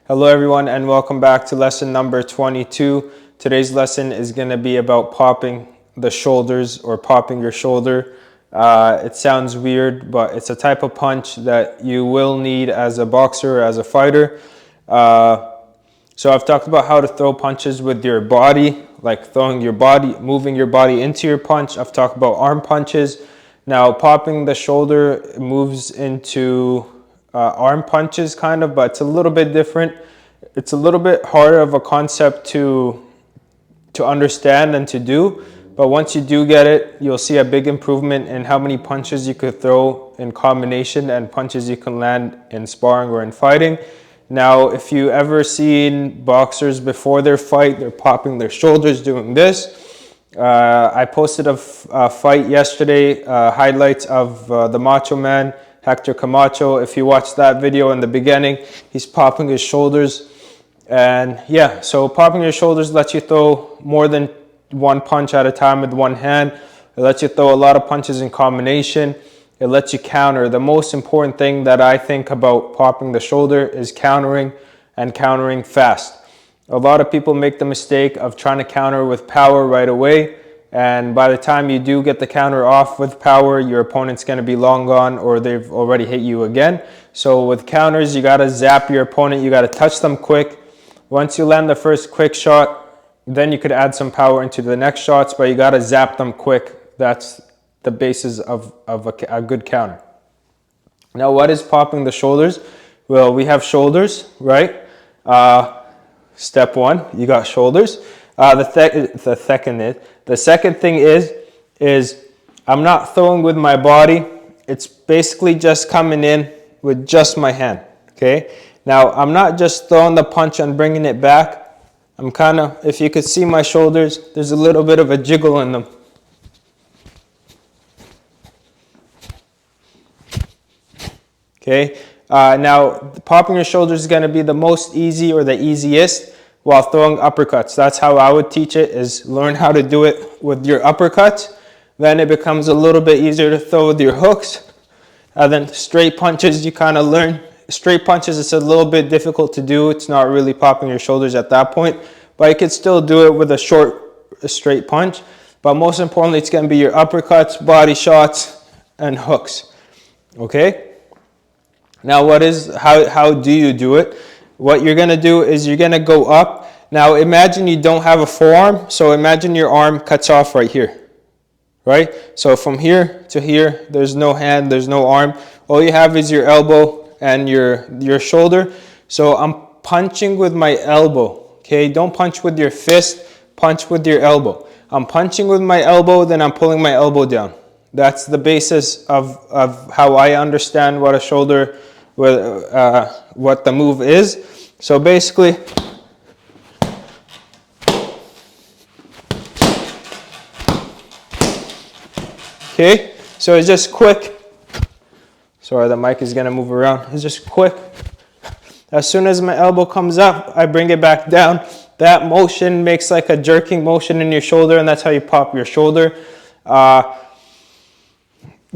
Hello everyone and welcome back to lesson number 22. Today's lesson is going to be about popping the shoulders or popping your shoulder. It sounds weird, but it's a type of punch that you will need as a boxer or as a fighter. So I've talked about how to throw punches with your body, like throwing your body, moving your body into your punch. I've talked about arm punches. Now popping the shoulder moves into arm punches kind of, but it's a little bit different. It's a little bit harder of a concept to understand and to do, but once you do get it, you'll see a big improvement in how many punches you could throw in combination and punches you can land in sparring or in fighting. Now, if you ever seen boxers before their fight, they're popping their shoulders doing this. I posted a fight yesterday, highlights of the Macho Man, Hector Camacho. If you watch that video in the beginning, he's popping his shoulders. And yeah, so popping your shoulders lets you throw more than one punch at a time with one hand. It lets you throw a lot of punches in combination. It lets you counter. The most important thing that I think about popping the shoulder is countering, and countering fast. A lot of people make the mistake of trying to counter with power right away, and by the time you do get the counter off with power, your opponent's going to be long gone or they've already hit you again. So with counters, you got to zap your opponent. You got to touch them quick. Once you land the first quick shot, then you could add some power into the next shots, but you got to zap them quick. That's the basis of a good counter. Now, what is popping the shoulders? Well, we have shoulders, right? Step one, you got shoulders. The second thing is I'm not throwing with my body. It's basically just coming in with just my hand, okay? Now, I'm not just throwing the punch and bringing it back. I'm kind of, if you could see my shoulders, there's a little bit of a jiggle in them. Okay, now popping your shoulders is going to be the most easy or the easiest while throwing uppercuts. That's how I would teach it, is learn how to do it with your uppercuts. Then it becomes a little bit easier to throw with your hooks. And then straight punches, you kind of learn. Straight punches, it's a little bit difficult to do. It's not really popping your shoulders at that point, but you could still do it with a straight punch. But most importantly, it's going to be your uppercuts, body shots, and hooks. Okay? Now, how do you do it? What you're going to do is you're going to go up. Now, imagine you don't have a forearm. So imagine your arm cuts off right here, right? So from here to here, there's no hand, there's no arm. All you have is your elbow and your shoulder. So I'm punching with my elbow, okay? Don't punch with your fist, punch with your elbow. I'm punching with my elbow, then I'm pulling my elbow down. That's the basis of how I understand what a shoulder, what the move is. So basically, okay, so it's just quick. Sorry, the mic is going to move around. It's just quick. As soon as my elbow comes up, I bring it back down. That motion makes like a jerking motion in your shoulder, and that's how you pop your shoulder.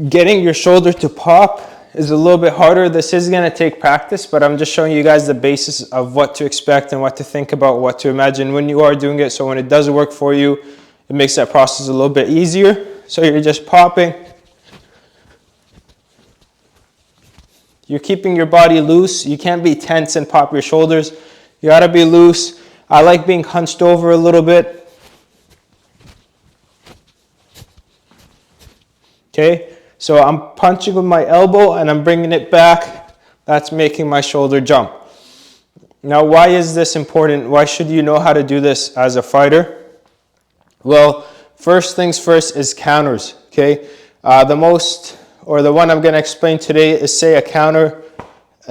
Getting your shoulder to pop is a little bit harder. This is going to take practice, but I'm just showing you guys the basis of what to expect and what to think about, what to imagine when you are doing it. So when it does work for you, it makes that process a little bit easier. So you're just popping. You're keeping your body loose. You can't be tense and pop your shoulders. You got to be loose. I like being hunched over a little bit. Okay, so I'm punching with my elbow and I'm bringing it back. That's making my shoulder jump. Now, why is this important? Why should you know how to do this as a fighter? Well, first things first is counters, okay? The one I'm going to explain today is, say, a counter.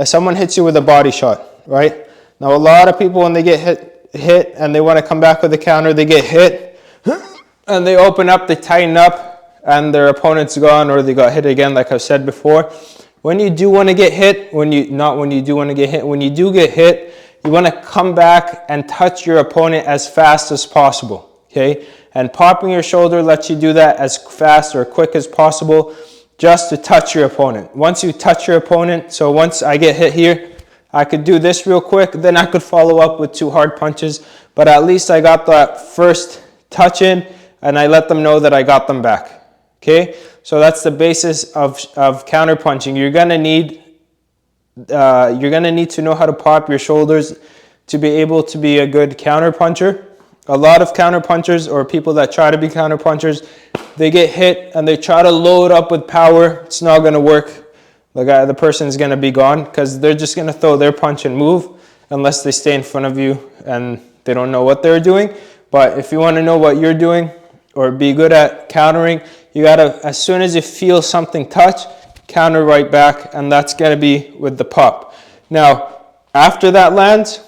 Someone hits you with a body shot, right? Now, a lot of people, when they get hit and they want to come back with a counter, they get hit and they open up, they tighten up, and their opponent's gone, or they got hit again, like I've said before. When you do want to get hit, when you do get hit, you want to come back and touch your opponent as fast as possible, okay? And popping your shoulder lets you do that as fast or quick as possible, just to touch your opponent. Once you touch your opponent, so once I get hit here, I could do this real quick, then I could follow up with 2 hard punches, but at least I got that first touch in and I let them know that I got them back. Okay, so that's the basis of counter punching. You're gonna need to know how to pop your shoulders to be able to be a good counter puncher. A lot of counter punchers, or people that try to be counter punchers, they get hit and they try to load up with power. It's not gonna work. The person's gonna be gone because they're just gonna throw their punch and move unless they stay in front of you and they don't know what they're doing. But if you want to know what you're doing or be good at countering, you gotta, as soon as you feel something touch, counter right back, and that's gonna be with the pop. Now, after that lands,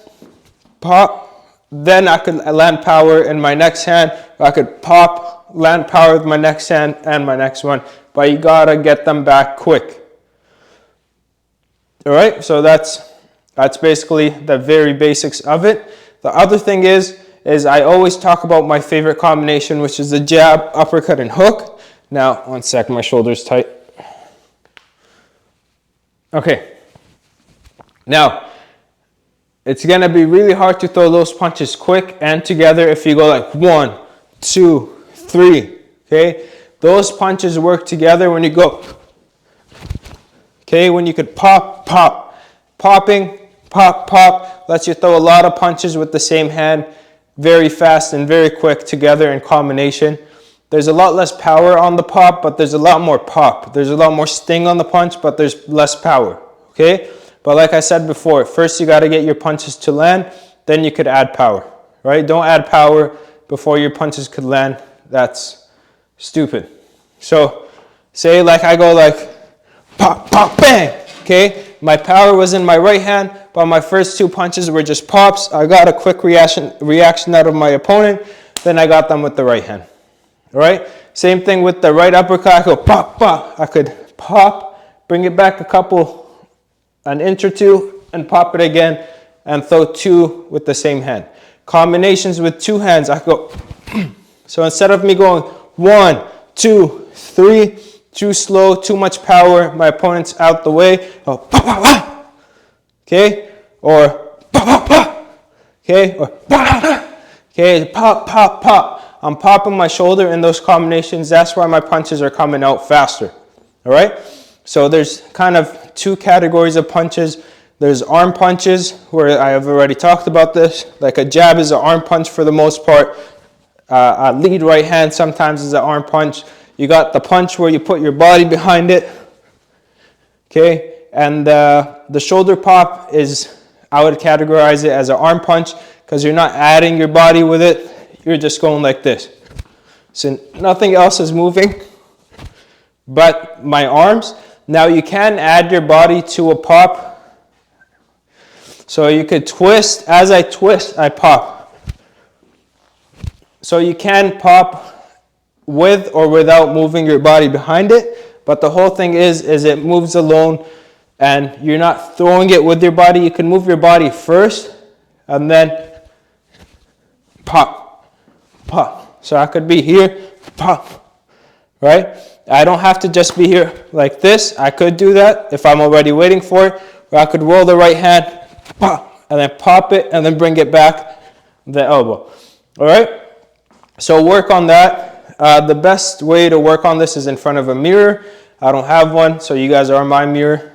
pop, then I could land power in my next hand. I could pop, land power with my next hand and my next one, but you gotta get them back quick. All right, so that's basically the very basics of it. The other thing is I always talk about my favorite combination, which is the jab, uppercut, and hook. Now, one sec, my shoulder's tight. Okay. Now, it's gonna be really hard to throw those punches quick and together if you go like 1, 2, 3, okay? Those punches work together when you go, okay, when you could pop, pop. Popping, pop, pop, lets you throw a lot of punches with the same hand very fast and very quick together in combination. There's a lot less power on the pop, but there's a lot more pop. There's a lot more sting on the punch, but there's less power, okay? But like I said before, first you gotta get your punches to land, then you could add power, right? Don't add power before your punches could land. That's stupid. So say like I go like pop, pop, bang, okay? My power was in my right hand, but my first 2 punches were just pops. I got a quick reaction out of my opponent, then I got them with the right hand. All right? Same thing with the right uppercut. I go pop, pop. I could pop, bring it back an inch or 2, and pop it again, and throw 2 with the same hand. Combinations with 2 hands, I go. So instead of me going 1, 2, 3, too slow, too much power, my opponent's out the way. Oh, pop, pop, pop. Okay? Or pop, pop, pop. Okay? Or pop, pop, pop. Okay? Pop, pop, pop. I'm popping my shoulder in those combinations. That's why my punches are coming out faster. All right? So there's kind of 2 categories of punches. There's arm punches, where I have already talked about this. Like a jab is an arm punch for the most part. A lead right hand sometimes is an arm punch. You got the punch where you put your body behind it, okay? And the shoulder pop is, I would categorize it as an arm punch because you're not adding your body with it. You're just going like this. So nothing else is moving but my arms. Now you can add your body to a pop. So you could twist. As I twist, I pop. So you can pop with or without moving your body behind it, but the whole thing is it moves alone and you're not throwing it with your body. You can move your body first and then pop, pop. So I could be here, pop, right? I don't have to just be here like this. I could do that if I'm already waiting for it, or I could roll the right hand, pop, and then pop it and then bring it back the elbow. All right? So work on that. The best way to work on this is in front of a mirror. I don't have one, so you guys are my mirror.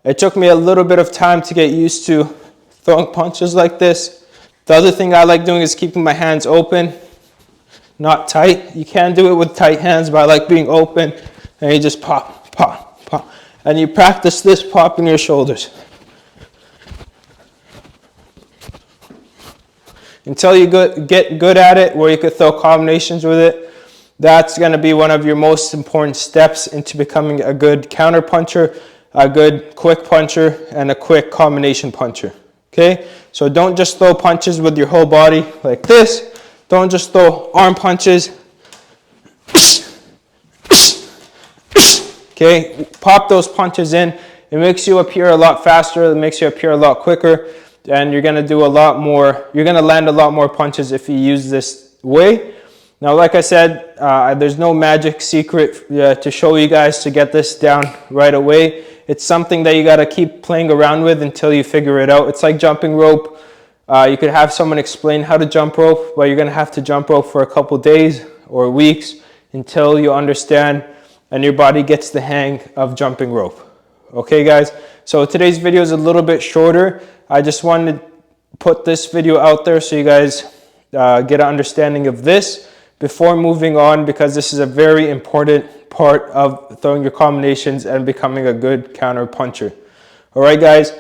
It took me a little bit of time to get used to throwing punches like this. The other thing I like doing is keeping my hands open, not tight. You can do it with tight hands, but I like being open, and you just pop, pop, pop. And you practice this popping your shoulders until you get good at it, where you could throw combinations with it. That's going to be one of your most important steps into becoming a good counter puncher, a good quick puncher, and a quick combination puncher. Okay? So don't just throw punches with your whole body like this. Don't just throw arm punches. Okay? Pop those punches in. It makes you appear a lot faster. It makes you appear a lot quicker. And you're going to do a lot more. You're going to land a lot more punches if you use this way. Now, like I said, there's no magic secret to show you guys to get this down right away. It's something that you got to keep playing around with until you figure it out. It's like jumping rope. You could have someone explain how to jump rope, but you're going to have to jump rope for a couple days or weeks until you understand and your body gets the hang of jumping rope. Okay, guys? So today's video is a little bit shorter. I just wanted to put this video out there so you guys get an understanding of this before moving on, because this is a very important part of throwing your combinations and becoming a good counter puncher. All right, guys,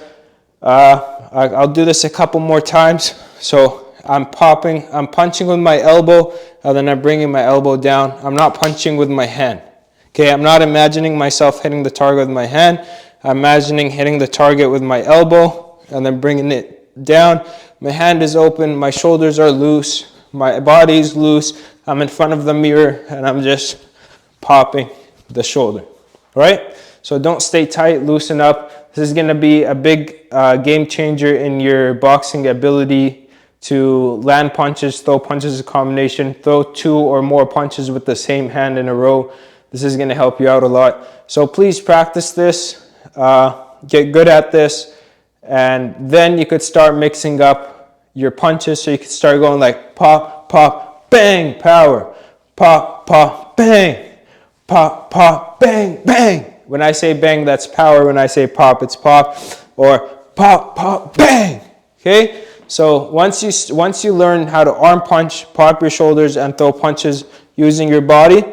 I'll do this a couple more times. So I'm punching with my elbow, and then I'm bringing my elbow down. I'm not punching with my hand. Okay, I'm not imagining myself hitting the target with my hand. I'm imagining hitting the target with my elbow and then bringing it down. My hand is open, my shoulders are loose, my body's loose. I'm in front of the mirror and I'm just popping the shoulder. All right? So don't stay tight, loosen up. This is going to be a big game changer in your boxing ability to land punches, throw punches as a combination, throw 2 or more punches with the same hand in a row. This is going to help you out a lot. So please practice this, get good at this, and then you could start mixing up your punches. So you could start going like pop, pop, bang, power, pop, pop, bang, pop, pop, bang, bang. When I say bang, that's power. When I say pop, it's pop, or pop, pop, bang. Okay? So once you learn how to arm punch, pop your shoulders, and throw punches using your body,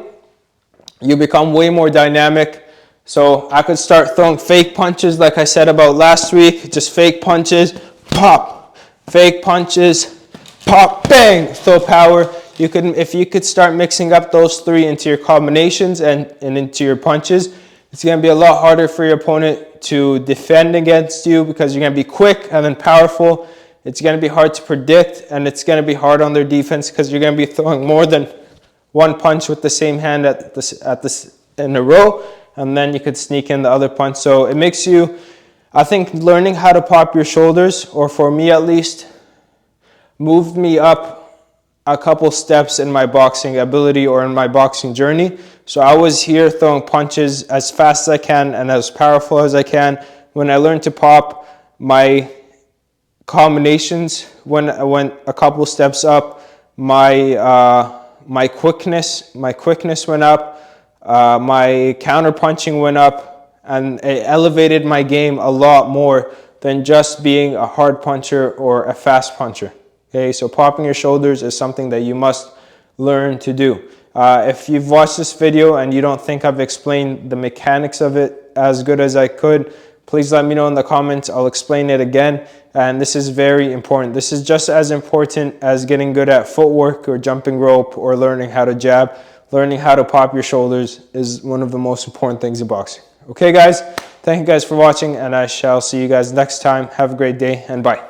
you become way more dynamic. So I could start throwing fake punches like I said about last week, just fake punches, pop, fake punches, pop, bang, throw power. If you could start mixing up those 3 into your combinations and into your punches, it's going to be a lot harder for your opponent to defend against you, because you're going to be quick and then powerful. It's going to be hard to predict, and it's going to be hard on their defense because you're going to be throwing more than 1 punch with the same hand in a row, and then you could sneak in the other punch. So it makes you, I think, learning how to pop your shoulders, or for me at least, moved me up a couple steps in my boxing ability or in my boxing journey. So I was here throwing punches as fast as I can and as powerful as I can. When I learned to pop, my combinations went a couple steps up. My quickness went up. My counter punching went up, and it elevated my game a lot more than just being a hard puncher or a fast puncher. Okay, so popping your shoulders is something that you must learn to do. If you've watched this video and you don't think I've explained the mechanics of it as good as I could, please let me know in the comments. I'll explain it again. And this is very important. This is just as important as getting good at footwork or jumping rope or learning how to jab. Learning how to pop your shoulders is one of the most important things in boxing. Okay, guys? Thank you guys for watching, and I shall see you guys next time. Have a great day, and bye.